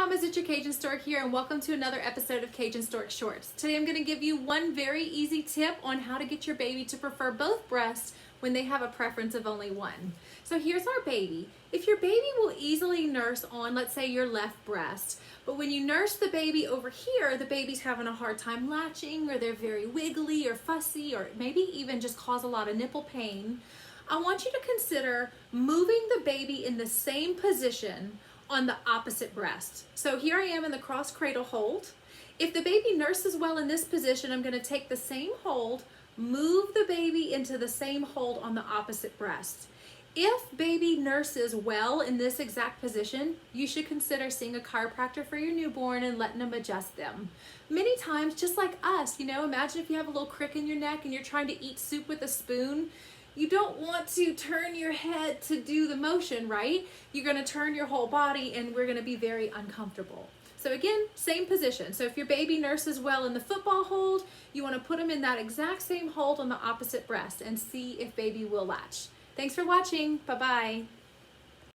mamas, it's your CajunStork here, and welcome to another episode of CajunStork Shorts. Today I'm going to give you one very easy tip on how to get your baby to prefer both breasts when they have a preference of only one. So here's our baby. If your baby will easily nurse on, let's say, your left breast, but when you nurse the baby over here, the baby's having a hard time latching, or they're very wiggly or fussy, or maybe even just cause a lot of nipple pain, I want you to consider moving the baby in the same position on the opposite breast. So here I am in the cross cradle hold. If the baby nurses well in this position, I'm going to take the same hold, move the baby into the same hold on the opposite breast. If baby nurses well in this exact position, you should consider seeing a chiropractor for your newborn and letting them adjust them. Many times, just like us, imagine if you have a little crick in your neck and you're trying to eat soup with a spoon. You don't want to turn your head to do the motion, right? You're going to turn your whole body and we're going to be very uncomfortable. So again, same position. So if your baby nurses well in the football hold, you want to put them in that exact same hold on the opposite breast and see if baby will latch. Thanks for watching. Bye-bye.